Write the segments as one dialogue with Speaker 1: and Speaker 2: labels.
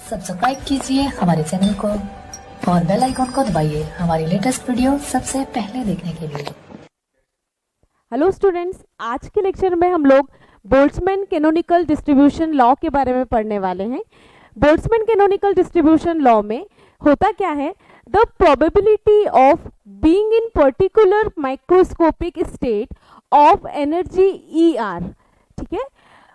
Speaker 1: Subscribe कीजिए हमारे channel को और बेल आइकॉन को दबाइए हमारी लेटेस्ट वीडियो सबसे पहले देखने के लिए।
Speaker 2: हेलो स्टूडेंट्स, आज के लेक्चर में हम लोग बोल्ट्जमैन कैनोनिकल डिस्ट्रीब्यूशन लॉ के बारे में पढ़ने वाले हैं। बोल्ट्जमैन कैनोनिकल डिस्ट्रीब्यूशन लॉ में होता क्या है, the probability of being in particular microscopic state of energy ER, ठीक है,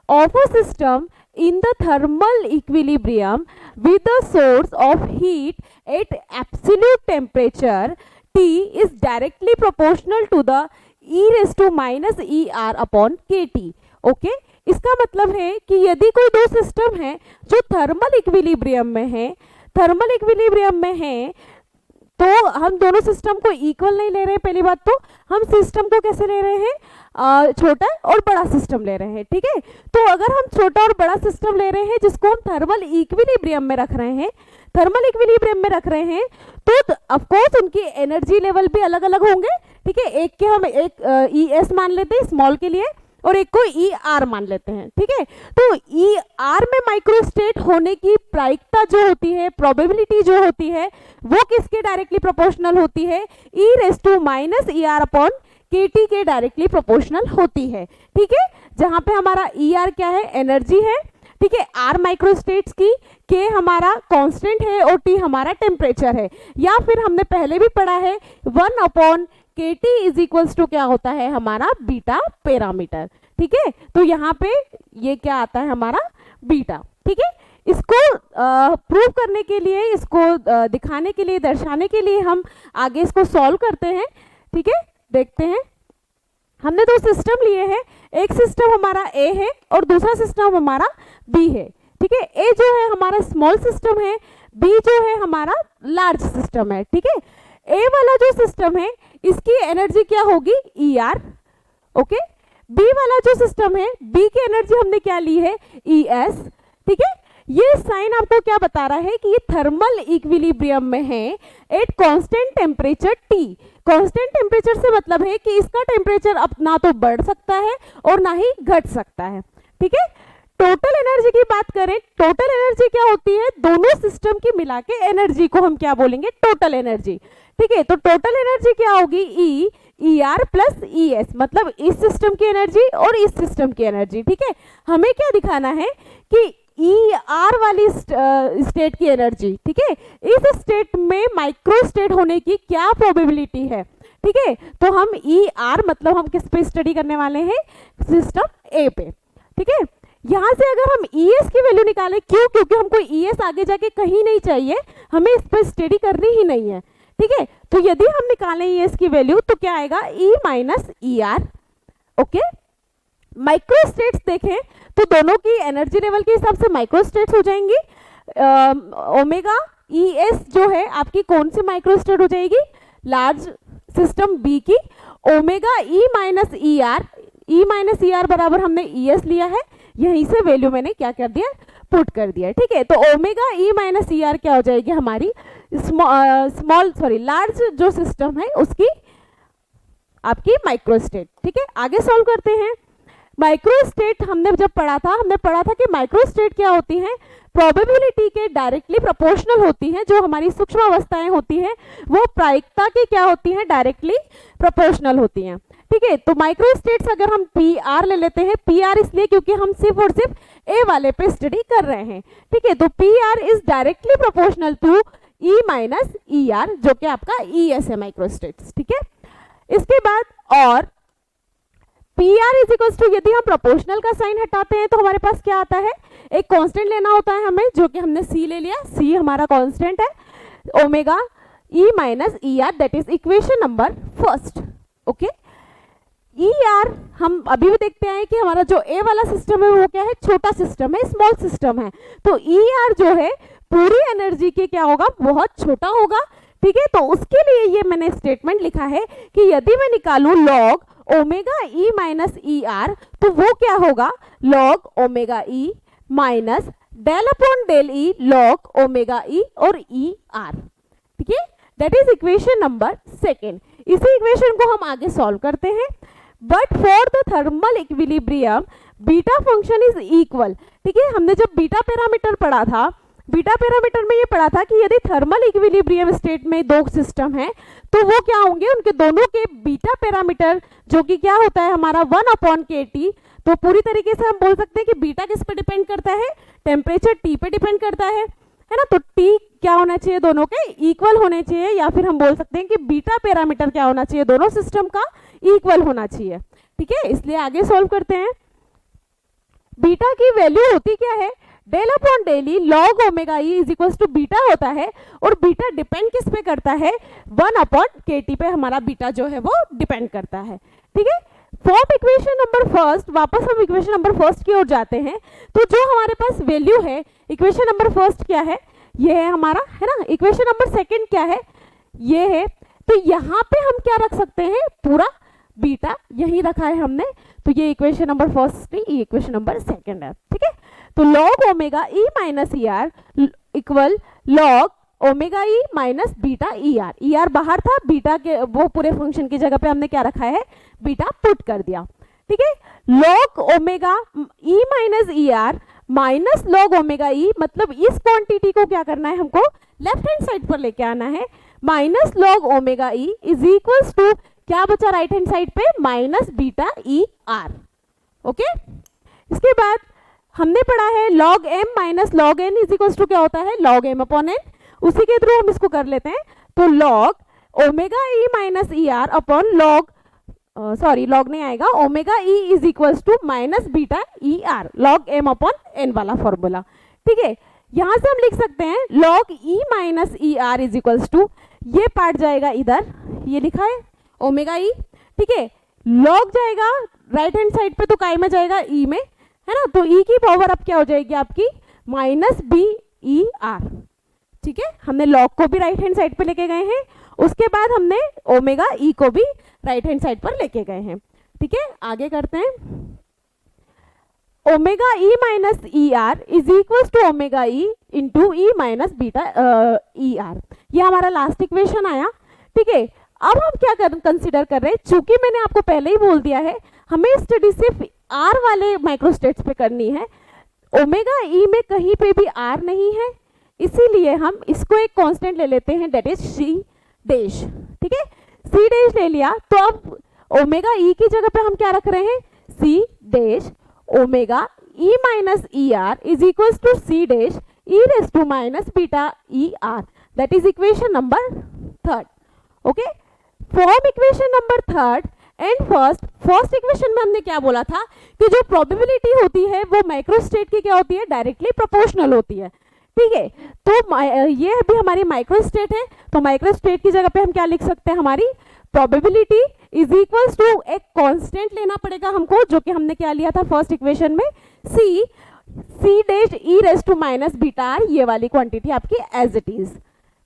Speaker 2: of a system in the thermal equilibrium with the source of heat at absolute temperature T is directly proportional to the e raised to minus ER upon KT। Okay, इसका मतलब है कि यदि कोई दो system है जो थर्मल इक्विलिब्रियम में है तो हम दोनों सिस्टम को इक्वल नहीं ले रहे हैं। पहली बात तो हम सिस्टम को कैसे ले रहे हैं, छोटा और बड़ा सिस्टम ले रहे हैं, ठीक है। तो अगर हम छोटा और बड़ा सिस्टम ले रहे हैं जिसको हम थर्मल इक्विलिब्रियम में रख रहे हैं तो ऑफ कोर्स उनकी एनर्जी लेवल भी अलग अलग होंगे, ठीक है। एक के हम एक ES मान लेते हैं स्मॉल के लिए और एक को ER मान लेते हैं, ठीक है। तो ER में माइक्रोस्टेट होने की प्रायिकता जो होती है, प्रोबेबिलिटी जो होती है, वो किसके डायरेक्टली प्रोपोर्शनल होती है, e raised to minus ER upon KT के डायरेक्टली प्रोपोर्शनल होती है, ठीक है। जहां पे हमारा ER क्या है, एनर्जी है, ठीक है, R माइक्रोस्टेट्स की, K हमारा कांस्टेंट है और T हमारा टेम्परेचर है। या फिर हमने पहले भी पढ़ा है 1 upon KT is equals to क्या होता है, हमारा बीटा पैरामीटर, ठीक है। तो यहाँ पे ये क्या आता है, हमारा बीटा, ठीक है। इसको प्रूव करने के लिए, इसको दिखाने के लिए, दर्शाने के लिए हम आगे इसको सॉल्व करते हैं, ठीक है। देखते हैं, हमने दो सिस्टम लिए हैं, एक सिस्टम हमारा A है और दूसरा सिस्टम हमारा B है, ठीक है। A जो है हमारा स्मॉल सिस्टम है, B जो है हमारा लार्ज सिस्टम है, ठीक है। A वाला जो सिस्टम है इसकी एनर्जी क्या होगी, ER, ओके। B वाला जो सिस्टम है, B की एनर्जी हमने क्या ली है, ES, ठीक है। ये साइन आपको क्या बता रहा है कि ये थर्मल इक्विलिब्रियम में है at constant temperature T। Constant temperature से मतलब है कि इसका टेम्परेचर अब ना तो बढ़ सकता है और ना ही घट सकता है, ठीक है। टोटल एनर्जी की बात करें, टोटल एनर्जी क्या होती है, दोनों सिस्टम की मिला के एनर्जी को हम क्या बोलेंगे, टोटल एनर्जी, ठीक है। तो टोटल एनर्जी क्या होगी, ER प्लस ES, मतलब इस सिस्टम की एनर्जी और इस सिस्टम की एनर्जी, ठीक है। हमें क्या दिखाना है कि ER वाली स्टेट की एनर्जी, ठीक है, इस स्टेट में माइक्रो स्टेट होने की क्या प्रोबेबिलिटी है, ठीक है। तो हम ER मतलब हम किस पे स्टडी करने वाले हैं, सिस्टम A पे, ठीक है। यहां से अगर हम ES की वैल्यू निकालें, क्योंकि हमको ES आगे जाके कहीं नहीं चाहिए, हमें इस पर स्टडी करनी ही नहीं है, ठीक है। तो यदि हम निकालें ES की वैल्यू तो क्या आएगा, E minus ER, okay. Microstates देखें तो दोनों की एनर्जी लेवल के हिसाब से माइक्रोस्टेट्स हो जाएंगी। ओमेगा ES जो है आपकी कौन सी माइक्रोस्टेट हो जाएगी, लार्ज सिस्टम B की। ओमेगा E माइनस ER बराबर हमने ES लिया है, यहीं से वैल्यू मैंने क्या कर दिया, पुट कर दिया, ठीक है। तो ओमेगा E माइनस ER क्या हो जाएगी, हमारी लार्ज जो सिस्टम है उसकी आपकी माइक्रोस्टेट, ठीक है। आगे सॉल्व करते हैं। माइक्रोस्टेट हमने जब पढ़ा था कि माइक्रोस्टेट क्या होती हैं, प्रोबेबिलिटी के डायरेक्टली प्रोपोर्शनल होती हैं। जो हमारी सूक्ष्म अवस्थाएं होती हैं वो प्रायिकता की क्या होती हैं, डायरेक्टली प्रोपोर्शनल होती हैं, ठीक है। तो माइक्रोस्टेट्स अगर हम PR ले लेते हैं, PR इसलिए क्योंकि हम सिर्फ और सिर्फ A वाले पे स्टडी कर रहे हैं, ठीक है। तो PR is directly proportional to E minus ER जो कि आपका ES है माइक्रोस्टेट्स, ठीक है। इसके बाद और PR इज इक्वल्स टू, यदि हम प्रोपोर्शनल का साइन हटाते हैं तो हमारे पास क्या आता है, एक कांस्टेंट लेना होता है हमें, जो कि हमने C ले लिया, C हमारा कांस्टेंट है, omega E minus ER, that is equation number first, okay. ER हम अभी भी देखते हैं कि हमारा जो A वाला सिस्टम है वो क्या है, छोटा सिस्टम है, स्मॉल सिस्टम है। तो ER जो है पूरी एनर्जी के क्या होगा, बहुत छोटा होगा, ठीक है। तो उसके लिए ये मैंने स्टेटमेंट लिखा है कि यदि मैं निकालूं log omega E minus ER तो वो क्या होगा, log omega E minus del upon del E log omega E और ER, ठीक है। That is equation number second. इसी इक्वेशन को हम आगे सॉल्व करते हैं। But for the thermal equilibrium beta function is equal, ठीक है। हमने जब बीटा पैरामीटर पढ़ा था बीटा पैरामीटर में ये पढ़ा था कि यदि थर्मल इक्विलिब्रियम स्टेट में दो सिस्टम है तो वो क्या होंगे, उनके दोनों के बीटा पैरामीटर जो कि क्या होता है हमारा 1/kT। तो पूरी तरीके से हम बोल सकते हैं कि बीटा किस पे डिपेंड करता है, टेम्परेचर T पे डिपेंड करता है ना। तो T क्या होना चाहिए, दोनों के इक्वल होने चाहिए, या फिर हम बोल सकते हैं कि बीटा पैरामीटर क्या होना चाहिए, दोनों सिस्टम का इक्वल होना चाहिए। ठीक है, इसलिए आगे सॉल्व करते हैं। बीटा की वैल्यू होती क्या है, del upon del E log omega E is equal to beta होता है, और बीटा डिपेंड किस पे करता है, 1/kT पे हमारा बीटा जो है वो डिपेंड करता है। ठीक है, फॉर्म इक्वेशन नंबर फर्स्ट, वापस हम इक्वेशन नंबर फर्स्ट की ओर जाते हैं। तो जो हमारे पास वैल्यू है इक्वेशन नंबर फर्स्ट क्या है, ये है हमारा, है ना। इक्वेशन नंबर सेकंड क्या है, ये है। तो यहाँ पे हम क्या रख सकते हैं, पूरा बीटा यही रखा है हमने। तो ये इक्वेशन नंबर फर्स्ट थी, ये इक्वेशन नंबर सेकंड है। ठीक है, तो log omega E minus E R equal log omega E minus beta E R. E R बाहर था, बीटा के वो पूरे फंक्शन की जगह पे हमने क्या रखा है, बीटा पुट कर दिया। ठीक है, log omega E minus E R minus log omega E, मतलब इस क्वांटिटी को क्या करना है हमको, लेफ्ट हैंड साइड पर लेके आना है। Minus log omega E is equals to क्या बचा राइट हैंड साइड पे, minus beta E R. Okay, इसके बाद हमने पढ़ा है log M minus log N is equals to क्या होता है, लॉग एम अपॉन एन। उसी के थ्रू हम इसको कर लेते हैं। तो log omega E minus E R upon log, sorry log नहीं आएगा, omega E is equals to minus beta E R, log M upon N वाला फॉर्मूला। ठीक है, यहां से हम लिख सकते हैं log E minus E R is equals to, ये पार्ट जाएगा इधर, ये लिखा है ओमेगा ई। ठीक है, लॉग जाएगा राइट हैंड साइड पे तो काय में जाएगा ई में, है ना। तो ई की पावर अब क्या हो जाएगी आपकी, माइनस बी ई आर। ठीक है, हमने लॉग को भी राइट हैंड साइड पे लेके गए हैं, उसके बाद हमने ओमेगा ई को भी राइट हैंड साइड पर लेके गए हैं। ठीक है, आगे करते हैं। Omega E minus E R is equal to omega E into E minus beta E R, ये हमारा लास्ट इक्वेशन आया। ठीक है, अब हम क्या कंसिडर कर रहे हैं, चूंकि मैंने आपको पहले ही बोल दिया है हमें स्टडी सिर्फ आर वाले माइक्रोस्टेट्स पे करनी है, ओमेगा ई में कहीं पे भी आर नहीं है, इसीलिए हम इसको एक कांस्टेंट ले लेते हैं, दैट इज सी डैश। ठीक है, सी डैश ले लिया, तो अब ओमेगा ई की जगह पे हम क्या रख रहे हैं, C dash omega E minus E R is equal to C dash E raise to minus beta E R, that is equation number third. Okay, form equation number third and first equation में हमने क्या बोला था कि जो probability होती है वो माइक्रोस्टेट की क्या होती है, डायरेक्टली प्रोपोर्शनल होती है। ठीक है, तो ये अभी हमारी माइक्रोस्टेट है, तो माइक्रोस्टेट की जगह पे हम क्या लिख सकते हैं, हमारी प्रोबेबिलिटी इज इक्वल्स टू एक कांस्टेंट लेना पड़ेगा हमको, जो कि हमने क्या लिया था फर्स्ट इक्वेशन में, C dash E raise to minus beta R, ये वाली क्वांटिटी आपकी एज इट इज।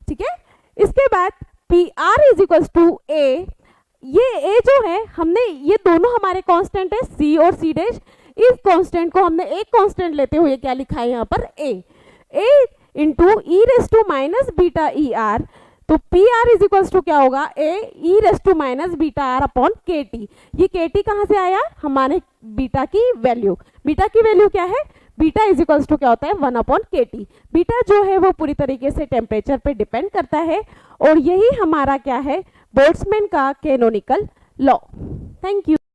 Speaker 2: ठीक है, इसके बाद P R is equals to A, ये ए जो है हमने, ये दोनों हमारे कांस्टेंट है सी और सी डैश, इस कांस्टेंट को हमने एक कांस्टेंट लेते हुए क्या लिखा है यहाँ पर, A into E raise to minus beta E R. तो P R is equals to क्या होगा, A E raise to minus beta R upon K T. ये के टी कहाँ से आया, हमारे बीटा की वैल्यू, बीटा की वैल्यू क्या है, बीटा इज इक्वल्स टू क्या होता है, 1/kT। बीटा जो है वो पूरी तरीके से टेम्परेचर पे डिपेंड करता है, और यही हमारा क्या है, बोल्ट्जमैन का कैनोनिकल लॉ। Thank you.